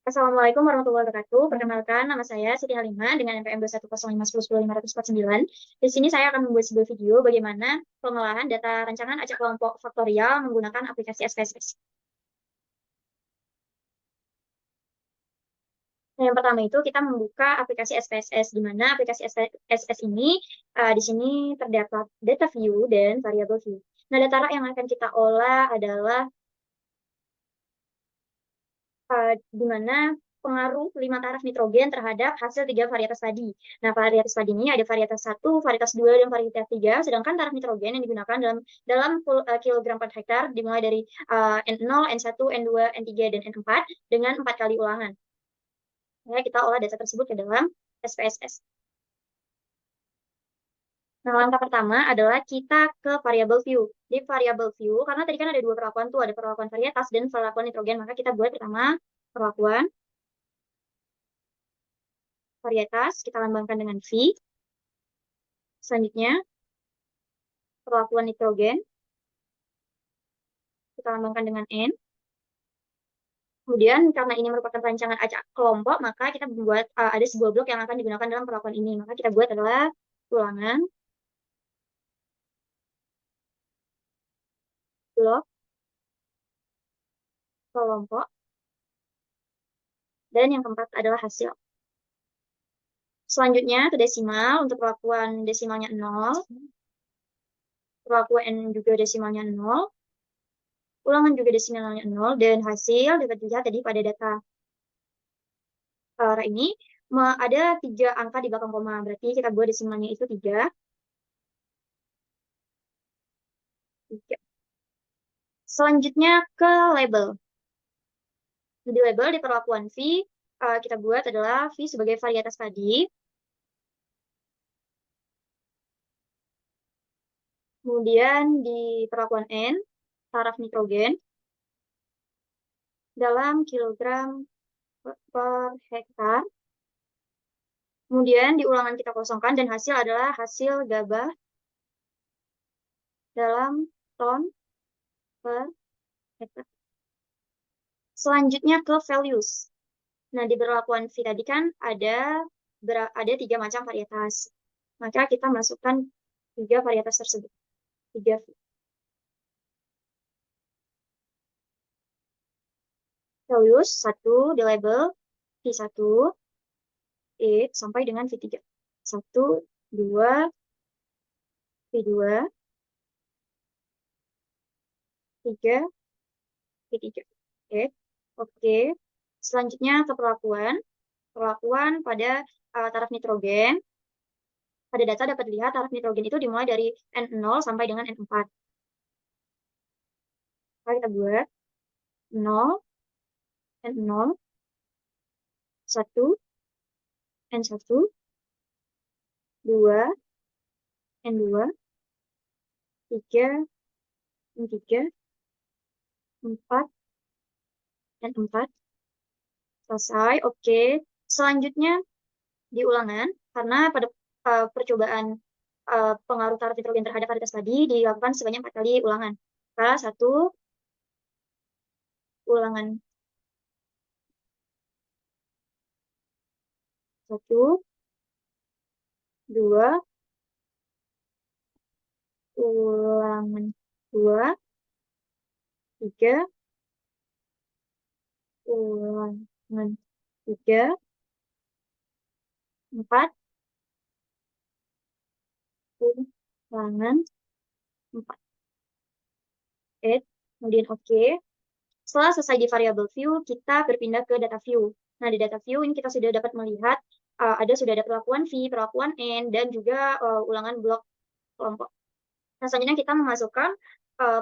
Assalamualaikum warahmatullahi wabarakatuh. Perkenalkan, nama saya Siti Halimah dengan NPM 21051010549. Di sini saya akan membuat sebuah video bagaimana pengolahan data rancangan acak kelompok faktorial menggunakan aplikasi SPSS. Nah, yang pertama itu kita membuka aplikasi SPSS, di mana aplikasi SPSS ini di sini terdapat data view dan variable view. Nah, data yang akan kita olah adalah di mana pengaruh 5 taraf nitrogen terhadap hasil 3 varietas tadi. Nah, varietas tadi ini ada varietas 1, varietas 2, dan varietas 3, sedangkan taraf nitrogen yang digunakan dalam kilogram per hektar dimulai dari N0, N1, N2, N3, dan N4 dengan 4 kali ulangan. Ya, kita olah data tersebut ke dalam SPSS. Nah, langkah pertama adalah kita ke variable view. Di variable view, karena tadi kan ada dua perlakuan tuh, ada perlakuan varietas dan perlakuan nitrogen, maka kita buat pertama perlakuan varietas, kita lambangkan dengan V. Selanjutnya, perlakuan nitrogen, kita lambangkan dengan N. Kemudian, karena ini merupakan rancangan acak kelompok, maka kita membuat ada sebuah blok yang akan digunakan dalam perlakuan ini. Maka kita buat adalah ulangan, blok, kelompok, dan yang keempat adalah hasil. Selanjutnya, ke desimal, untuk perlakuan desimalnya 0, perlakuan N juga desimalnya 0, ulangan juga desimalnya 0, dan hasil dapat dilihat tadi pada data ini ada 3 angka di belakang koma. Berarti kita buat desimalnya itu 3. 3. Selanjutnya ke label. Di label di perlakuan V, kita buat adalah V sebagai varietas tadi. Kemudian di perlakuan N, taraf nitrogen dalam kilogram per hektar. Kemudian di ulangan kita kosongkan dan hasil adalah hasil gabah dalam ton per hektar. Selanjutnya ke values. Nah, di perlakuan V tadi kan ada 3 macam varietas. Maka kita masukkan 3 varietas tersebut. 3 values, 1 di label V1, sampai dengan V3. 1, 2, V2, 3, V3. Oke. Oke. Selanjutnya ke perlakuan. Perlakuan pada taraf nitrogen. Pada data dapat dilihat taraf nitrogen itu dimulai dari N0 sampai dengan N4. Maka kita buat 0, N0, 1, N1, 2, N2, 3, N3, 4, N4. Selesai. Oke. Selanjutnya di ulangan, karena pada percobaan pengaruh taraf nitrogen terhadap varietas tadi dilakukan sebanyak 4 kali ulangan. Maka 1 ulangan, 1, 2, ulangan 2, 3, ulangan 3, 4, ulangan 4. Oke. Kemudian oke. Setelah selesai di variable view, kita berpindah ke data view. Nah, di data view ini kita sudah dapat melihat sudah ada perlakuan V, perlakuan N, dan juga ulangan blok kelompok. Nah, selanjutnya kita memasukkan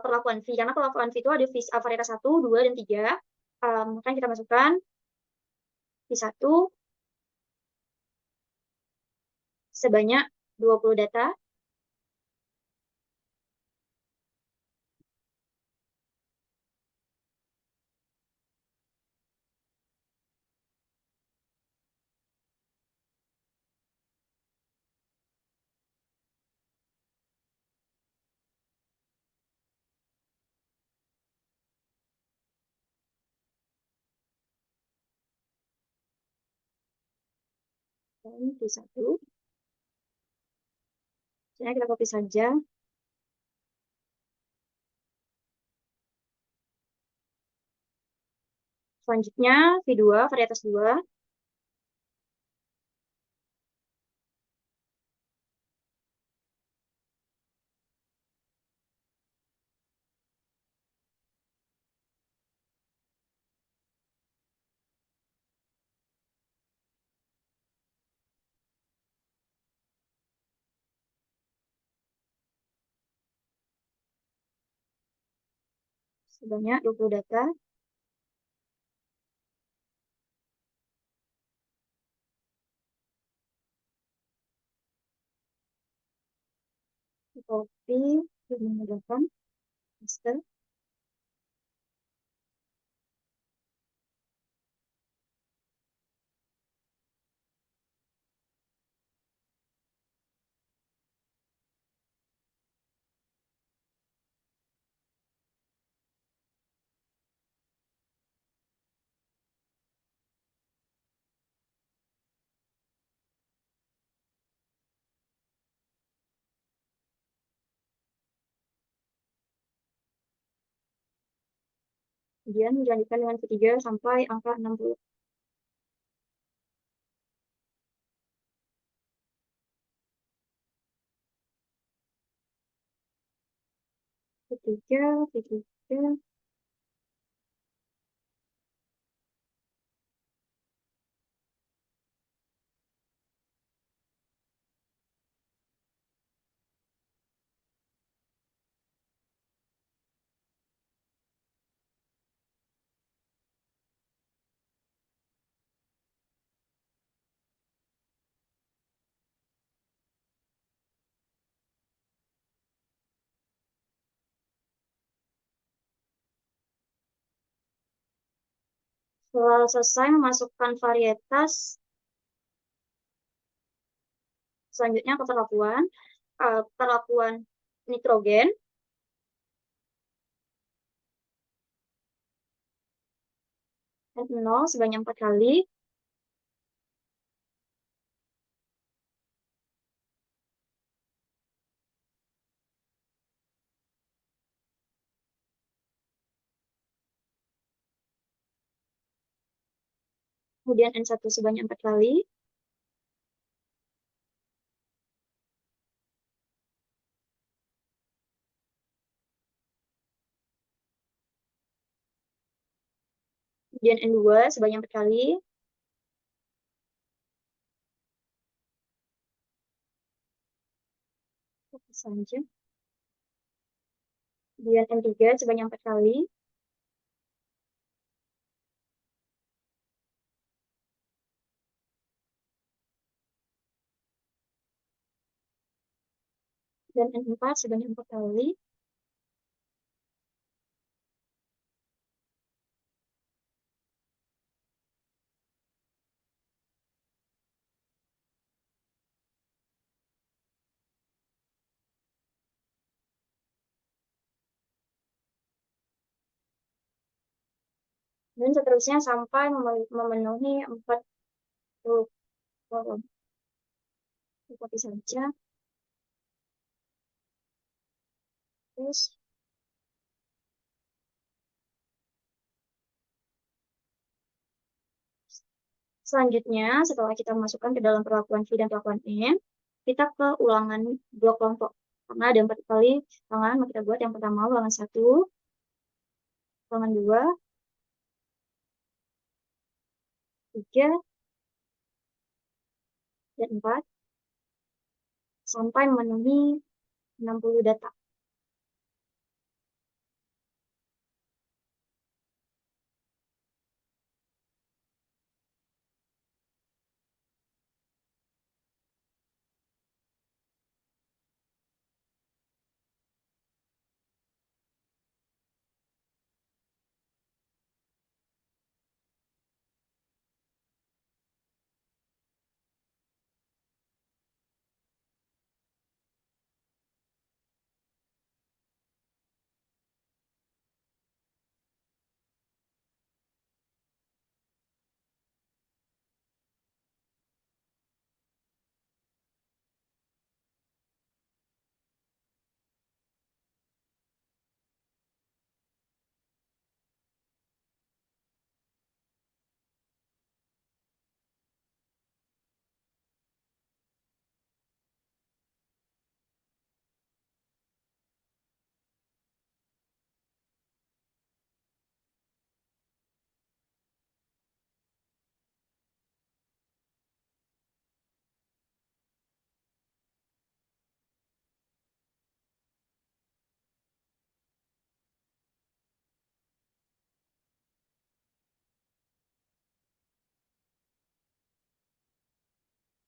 perlakuan V, karena perlakuan V itu ada varietas 1, 2, dan 3. Maka kita masukkan V1 sebanyak 20 data. Dan V1. Selanjutnya kita copy saja. Selanjutnya V2, varietas 2. Sebanyak 20 data. Copy, menggunakan paste. Kemudian dilanjutkan dengan V3 sampai angka 60. V3, V3. Setelah selesai memasukkan varietas, selanjutnya keterlaluan. Perlakuan nitrogen. N0 sebanyak 4 kali. Kemudian N1 sebanyak 4 kali. Kemudian N2 sebanyak 4 kali. Saja. Kemudian N3 sebanyak 4 kali. Dan N4 sebanyak 4 kali. Dan seterusnya sampai memenuhi 40 kolom. Copy saja. Terus selanjutnya, setelah kita masukkan ke dalam perlakuan V dan perlakuan N, kita ke ulangan blok kelompok. Karena ada 4 kali ulangan, maka kita buat yang pertama ulangan 1, ulangan 2, 3, dan 4, sampai memenuhi 60 data.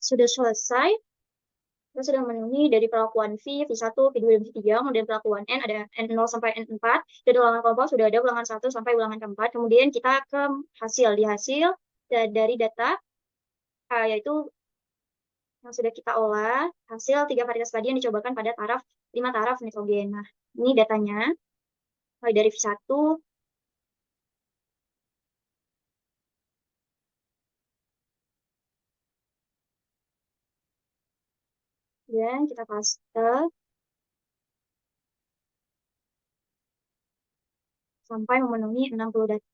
Sudah selesai. Kita sudah memenuhi dari perlakuan V, V1, V2, dan V3. Kemudian perlakuan N ada N0 sampai N4. Dan ulangan kelompok sudah ada ulangan 1 sampai ulangan keempat. Kemudian kita ke hasil. Di hasil dari data, yaitu yang sudah kita olah, hasil 3 varietas tadi yang dicobakan pada 5 taraf nitrogen. Nah, ini datanya. Mulai dari V1, dan kita paste sampai memenuhi 60 data.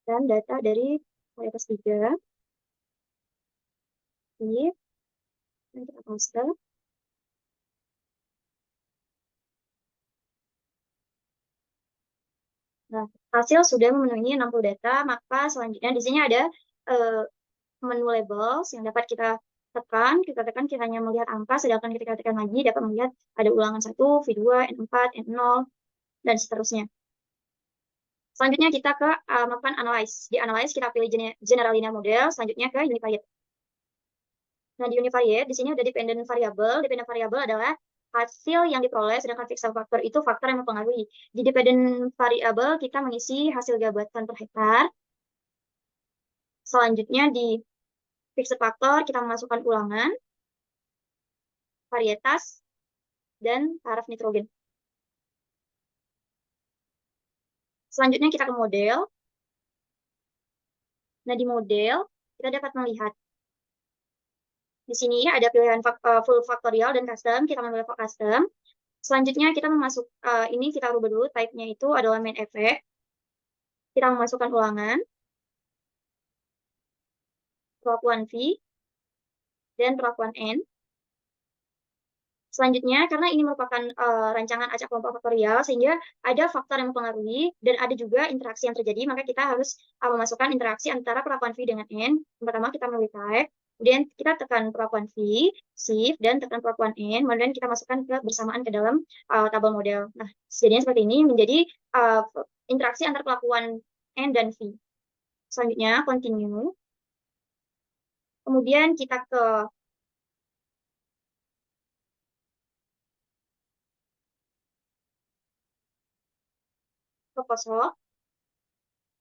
Dan data dari varietas 3, ini, dan kita paste. Nah, hasil sudah memenuhi 60 data, maka selanjutnya di sini ada eh, menu labels yang dapat kita tekan, kita hanya melihat angka, sedangkan ketika tekan lagi dapat melihat ada ulangan 1, V2, N4, N0, dan seterusnya. Selanjutnya kita ke melakukan analyze. Di analyze kita pilih general linear model, selanjutnya ke univariate. Nah, di univariate, di sini ada dependent variable. Dependent variable adalah hasil yang diperoleh, sedangkan fixed factor itu faktor yang mempengaruhi. Di dependent variable, kita mengisi hasil gabatan per hektar. Selanjutnya di fixed factor, kita memasukkan ulangan, varietas, dan taraf nitrogen. Selanjutnya kita ke model. Nah, di model, kita dapat melihat di sini ada pilihan full factorial dan custom. Kita memilih custom. Selanjutnya kita ini kita rubah dulu, type-nya itu adalah main effect. Kita memasukkan ulangan, perlakuan V, dan perlakuan N. Selanjutnya, karena ini merupakan rancangan acak kelompok faktorial, sehingga ada faktor yang mempengaruhi dan ada juga interaksi yang terjadi, maka kita harus memasukkan interaksi antara perlakuan V dengan N. Yang pertama, kita memilih type, kemudian kita tekan perlakuan V, shift, dan tekan perlakuan N, kemudian kita masukkan bersamaan ke dalam tabel model. Nah, jadinya seperti ini menjadi interaksi antara perlakuan N dan V. Selanjutnya, continue. Kemudian kita ke post-hoc.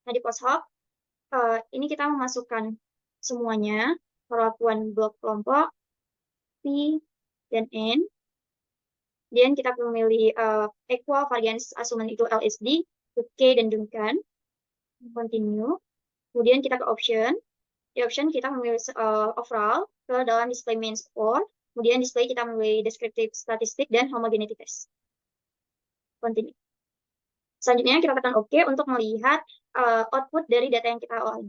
Nah, di post-hoc, ini kita memasukkan semuanya, perlakuan blok kelompok, P, dan N. Kemudian kita memilih equal variance assumption itu LSD, K, dan Duncan. Continue. Kemudian kita ke option. Di option kita memilih overall ke dalam display main score. Kemudian display kita memilih descriptive statistik dan homogeneity test. Continue. Selanjutnya kita tekan OK untuk melihat output dari data yang kita olah.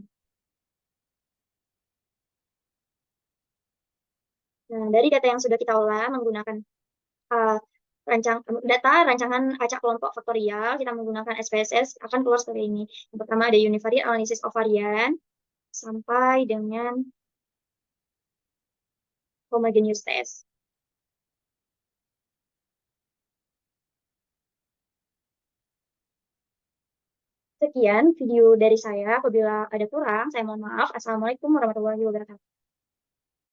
Nah, dari data yang sudah kita olah menggunakan uh, data rancangan acak kelompok faktorial, kita menggunakan SPSS akan keluar seperti ini. Yang pertama ada univariate analysis of varian sampai dengan homogeneous test. Sekian video dari saya. Apabila ada kurang, saya mohon maaf. Assalamualaikum warahmatullahi wabarakatuh.